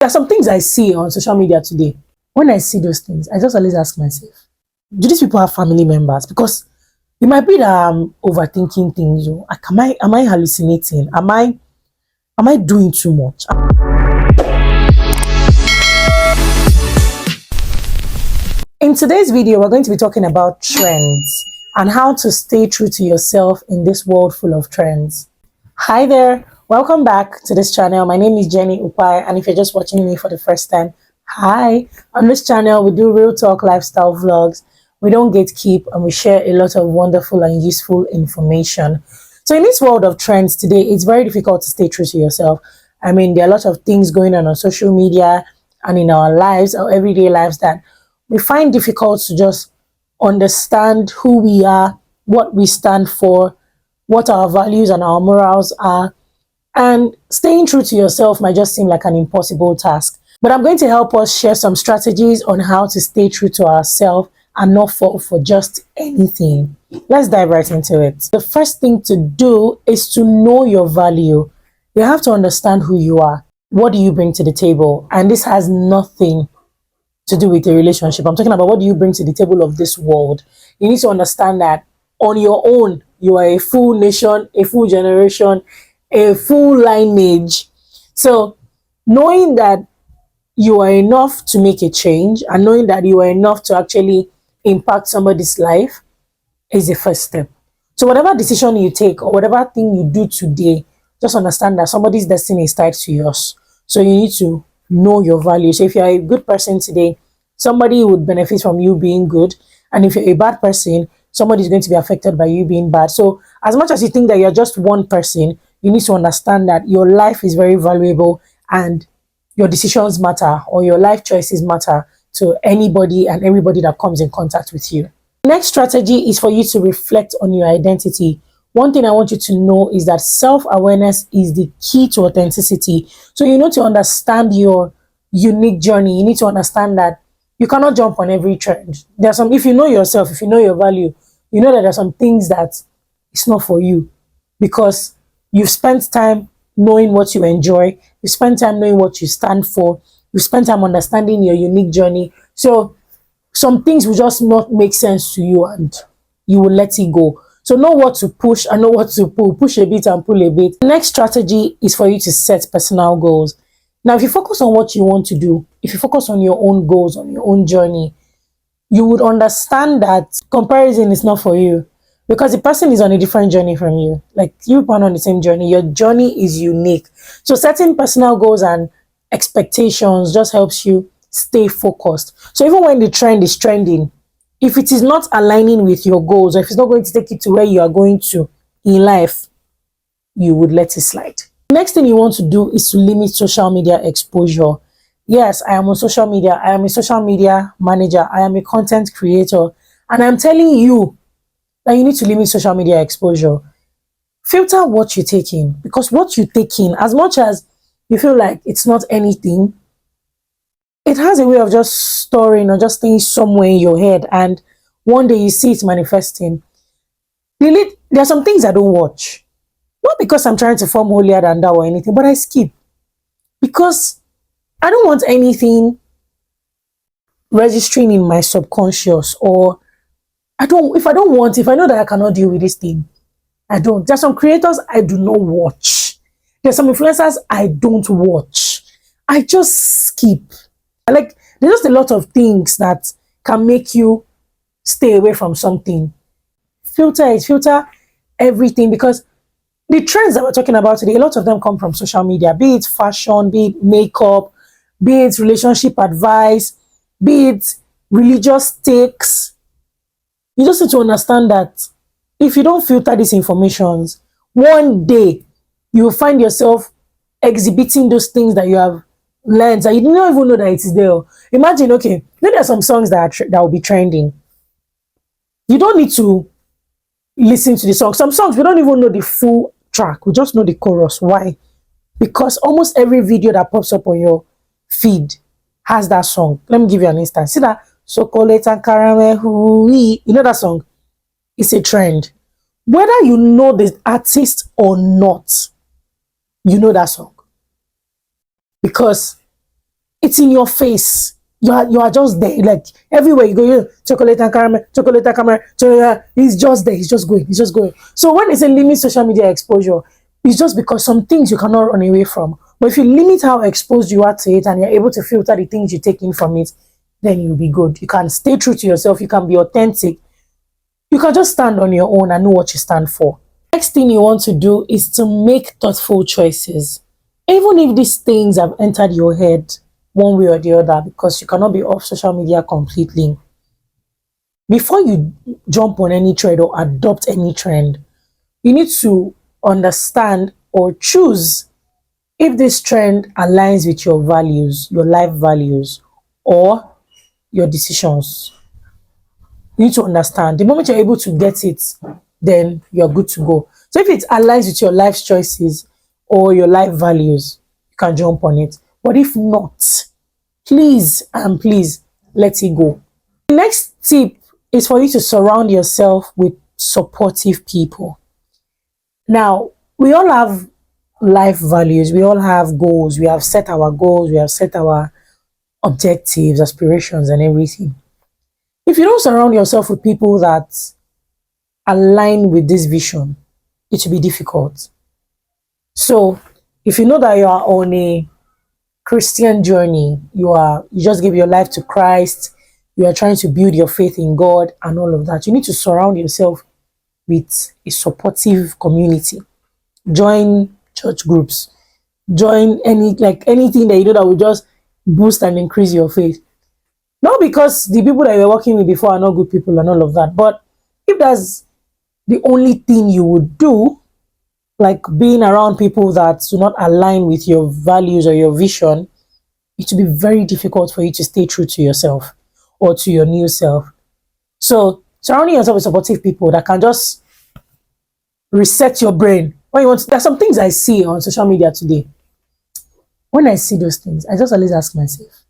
There are some things I see on social media today. When I see those things, I just always ask myself, do these people have family members? Because it might be that I'm overthinking things. Like, am I hallucinating? Am I doing too much? In today's video, we're going to be talking about trends and how to stay true to yourself in this world full of trends. Hi there, welcome back to this channel. My name is Jenny UKPAI, and if you're just watching me for the first time, hi. On this channel, we do real talk lifestyle vlogs. We don't gatekeep, and we share a lot of wonderful and useful information. So in this world of trends today, it's very difficult to stay true to yourself. I mean, there are a lot of things going on social media and in our lives, our everyday lives, that we find difficult to just understand who we are, what we stand for, what our values and our morals are. And staying true to yourself might just seem like an impossible task. But I'm going to help us share some strategies on how to stay true to ourselves and not fall for just anything. Let's dive right into it. The first thing to do is to know your value. You have to understand who you are. What do you bring to the table? And this has nothing to do with a relationship. I'm talking about what do you bring to the table of this world. You need to understand that on your own, you are a full nation, a full generation, a full lineage. So knowing that you are enough to make a change and knowing that you are enough to actually impact somebody's life is the first step. So whatever decision you take or whatever thing you do today, just understand that somebody's destiny is tied to yours. So you need to know your value. So if you're a good person today, somebody would benefit from you being good. And if you're a bad person, somebody is going to be affected by you being bad. So as much as you think that you're just one person, you need to understand that your life is very valuable and your decisions matter, or your life choices matter to anybody and everybody that comes in contact with you. The next strategy is for you to reflect on your identity. One thing I want you to know is that self-awareness is the key to authenticity. So you need to understand your unique journey. You need to understand that you cannot jump on every trend. There's some, if you know yourself, if you know your value, you know that there's some things that it's not for you because you've spent time knowing what you enjoy. You spend time knowing what you stand for. You spend time understanding your unique journey. So some things will just not make sense to you and you will let it go. So know what to push and know what to pull. Push a bit and pull a bit. The next strategy is for you to set personal goals. Now, if you focus on what you want to do, if you focus on your own goals, on your own journey, you would understand that comparison is not for you because the person is on a different journey from you. Like, you are on the same journey. Your journey is unique. So setting personal goals and expectations just helps you stay focused. So even when the trend is trending, if it is not aligning with your goals, or if it's not going to take you to where you are going to in life, you would let it slide. Next thing you want to do is to limit social media exposure. Yes, I am on social media. I am a social media manager. I am a content creator. And I'm telling you that you need to limit social media exposure. Filter what you take in, because what you take in, as much as you feel like it's not anything, it has a way of just storing or just staying somewhere in your head, and one day you see it manifesting. There are some things I don't watch. Not because I'm trying to form holier than thou or anything, but I skip. Because I don't want anything registering in my subconscious, or if I know that I cannot deal with this thing, I don't. There's some creators I do not watch. There's some influencers I don't watch. I just skip. Like, there's just a lot of things that can make you stay away from something. Filter everything, because the trends that we're talking about today, a lot of them come from social media, be it fashion, be it makeup, be it relationship advice, be it religious takes. You just need to understand that if you don't filter these informations, one day you will find yourself exhibiting those things that you have learned and you don't even know that it is there. Imagine, okay, there are some songs that will be trending. You don't need to listen to the song. Some songs we don't even know the full track, we just know the chorus. Why? Because almost every video that pops up on your feed has that song. Let me give you an instance. See that chocolate and caramel, hooey, you know that song? It's a trend. Whether you know the artist or not, you know that song, because It's in your face. You are just there, like everywhere you go, chocolate and caramel, he's just there, he's just going. So when they say limit social media exposure, it's just because some things you cannot run away from. But if you limit how exposed you are to it and you're able to filter the things you take in from it, then you'll be good. You can stay true to yourself, you can be authentic, you can just stand on your own and know what you stand for. Next thing you want to do is to make thoughtful choices. Even if these things have entered your head one way or the other, because you cannot be off social media completely. Before you jump on any trend or adopt any trend, you need to understand or choose if this trend aligns with your values, your life values, or your decisions. You need to understand. The moment you're able to get it, then you're good to go. So if it aligns with your life choices or your life values, you can jump on it. But if not, please and please let it go. The next tip is for you to surround yourself with supportive people. Now, we all have life values, we all have goals, we have set our goals, we have set our objectives, aspirations, and everything. If you don't surround yourself with people that align with this vision, it will be difficult. So, if you know that you are on a Christian journey, you just give your life to Christ, you are trying to build your faith in God and all of that, you need to surround yourself with a supportive community. Join church groups, join anything that you know that will just boost and increase your faith. Not because the people that you're working with before are not good people and all of that, but if that's the only thing you would do, like being around people that do not align with your values or your vision, it will be very difficult for you to stay true to yourself or to your new self. So surrounding yourself with supportive people that can just reset your brain. When you want there's some things I see on social media today. When I see those things, I just always ask myself,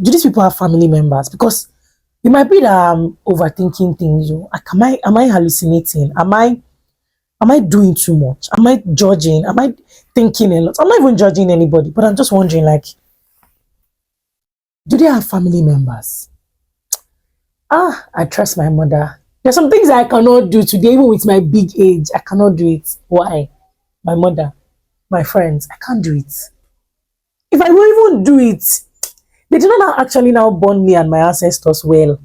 do these people have family members? Because it might be that I'm overthinking things. Am I hallucinating? Am I doing too much? Am I judging? Am I thinking a lot? I'm not even judging anybody, but I'm just wondering, like, do they have family members? I trust my mother. There's some things I cannot do today, even with my big age. I cannot do it. Why? My mother, my friends, I can't do it. If I will even do it, they did not actually now born me and my ancestors well.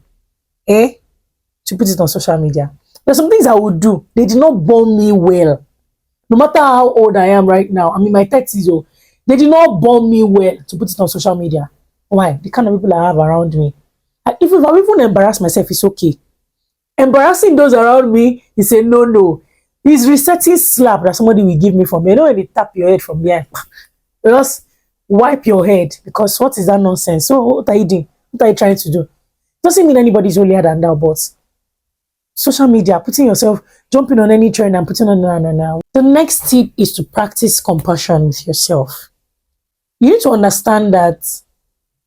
To put it on social media. There's some things I would do. They did not born me well. No matter how old I am right now, I'm in my 30s, they did not born me well to put it on social media. Why? The kind of people I have around me. If I even embarrass myself, it's okay. Embarrassing those around me, he said, no. It's resetting slap that somebody will give me from me. You know when they tap your head from behind, just wipe your head, because what is that nonsense? So what are you doing? What are you trying to do? Doesn't mean anybody's holier than thou, but social media, putting yourself, jumping on any trend and putting on now. The next tip is to practice compassion with yourself. You need to understand that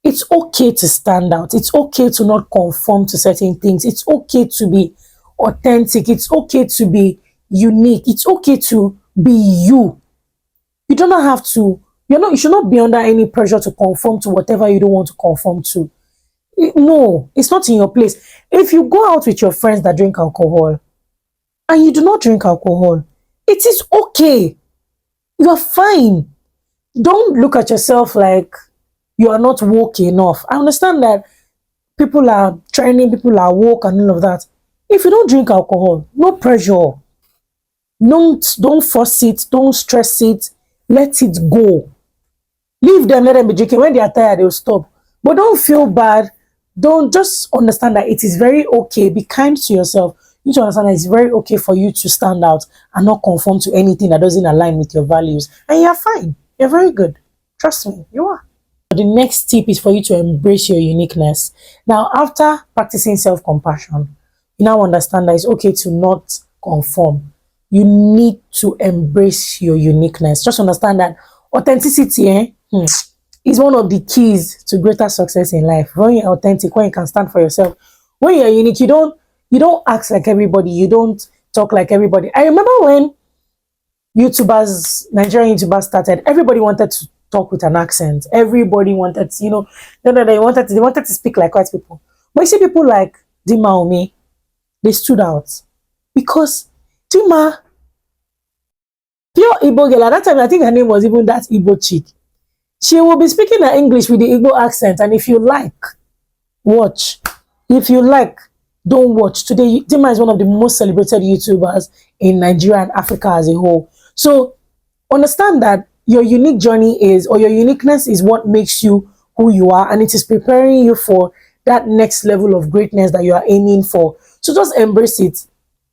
it's okay to stand out. It's okay to not conform to certain things. It's okay to be authentic. It's okay to be unique. It's okay to be you. You do not have to, you should not be under any pressure to conform to whatever you don't want to conform to. No, it's not in your place. If you go out with your friends that drink alcohol and you do not drink alcohol, it is okay. You are fine. Don't look at yourself like you are not woke enough. I understand that people are training, people are woke and all of that. If you don't drink alcohol, no pressure. Don't force it. Don't stress it. Let it go. Leave them, let them be drinking. When they are tired, they'll stop. But don't feel bad. Don't, just understand that it is very okay. Be kind to yourself. You need to understand that it's very okay for you to stand out and not conform to anything that doesn't align with your values. And you're fine. You're very good. Trust me, you are. The next tip is for you to embrace your uniqueness. Now, after practicing self-compassion, you now understand that it's okay to not conform. You need to embrace your uniqueness. Just understand that authenticity is one of the keys to greater success in life. When you're authentic, when you can stand for yourself, when you're unique, you don't act like everybody, you don't talk like everybody. I remember when Nigerian YouTubers started, everybody wanted talk with an accent. Everybody wanted to, no, they wanted to speak like white people. But you see people like Dima Ome, they stood out because Dima, pure Igbo girl, at that time I think her name was even that Igbo chick. She will be speaking her English with the Igbo accent, and if you like, watch. If you like, don't watch. Today, Dima is one of the most celebrated YouTubers in Nigeria and Africa as a whole. So understand that your unique journey is, or your uniqueness is what makes you who you are, and it is preparing you for that next level of greatness that you are aiming for. So just embrace it.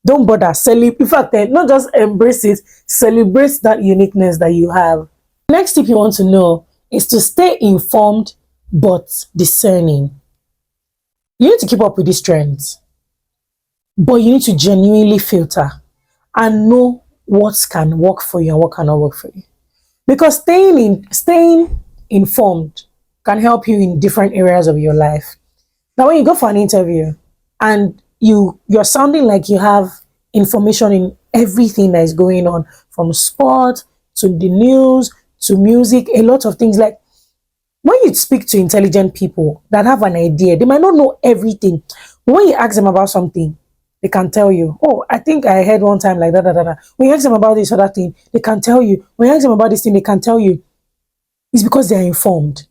Don't bother. In fact, not just embrace it, celebrate that uniqueness that you have. Next tip you want to know is to stay informed but discerning. You need to keep up with these trends, but you need to genuinely filter and know what can work for you and what cannot work for you. Because staying informed can help you in different areas of your life. Now, when you go for an interview and you're sounding like you have information in everything that is going on, from sport to the news to music, a lot of things, like when you speak to intelligent people that have an idea, they might not know everything. But when you ask them about something, they can tell you, oh, I think I heard one time like that. When you ask them about this other thing, they can tell you. When you ask them about this thing, they can tell you. It's because they are informed.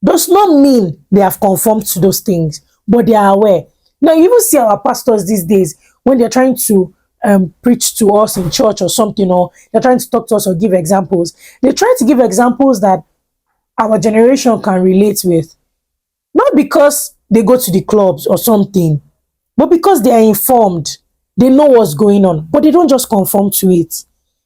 Does not mean they have conformed to those things, but they are aware. Now, you even see our pastors these days, when they're trying to preach to us in church or something, or they're trying to talk to us or give examples, they try to give examples that our generation can relate with. Not because they go to the clubs or something, but because they are informed. They know what's going on, but they don't just conform to it.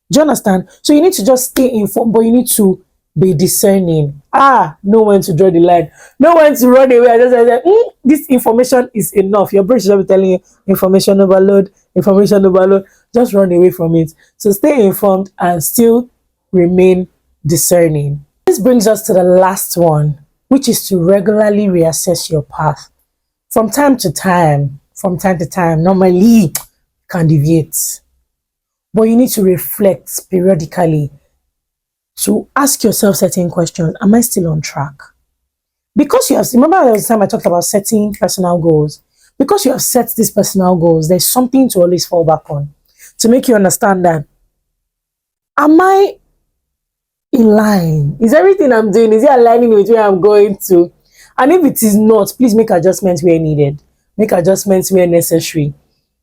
Do you understand? So you need to just stay informed, but you need to be discerning. Know when to draw the line. Know when to run away. I just said, this information is enough. Your brain should be telling you information overload, information overload. Just run away from it. So stay informed and still remain discerning. This brings us to the last one, which is to regularly reassess your path. From time to time, normally you can deviate. But you need to reflect periodically to ask yourself certain questions. Am I still on track? Because you have, remember there was time I talked about setting personal goals. Because you have set these personal goals, there's something to always fall back on to make you understand that, am I in line? Is everything I'm doing, is it aligning with where I'm going to? And if it is not, please make adjustments where needed. Make adjustments where necessary.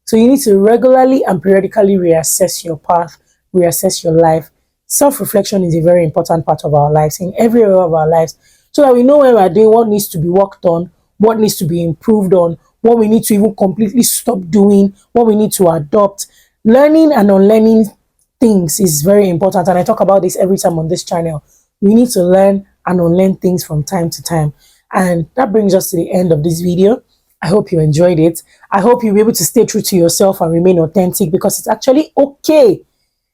So you need to regularly and periodically reassess your path, reassess your life. Self-reflection is a very important part of our lives, in every area of our lives, so that we know where we're doing, what needs to be worked on, what needs to be improved on, what we need to even completely stop doing, what we need to adopt. Learning and unlearning things is very important, and I talk about this every time on this channel. We need to learn and unlearn things from time to time. And that brings us to the end of this video. I hope you enjoyed it. I hope you'll be able to stay true to yourself and remain authentic, because it's actually okay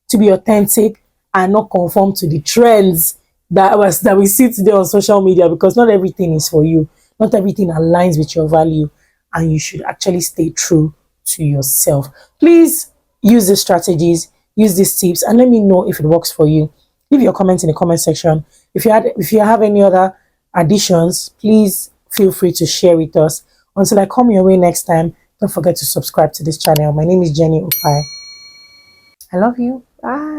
to be authentic and not conform to the trends that we see today on social media, because not everything is for you. Not everything aligns with your value, and you should actually stay true to yourself. Please use these strategies, use these tips, and let me know if it works for you. Leave your comments in the comment section. If you have any other additions, please feel free to share with us. Until I come your way next time, don't forget to subscribe to this channel. My name is Jenny UKPAI. I love you. Bye.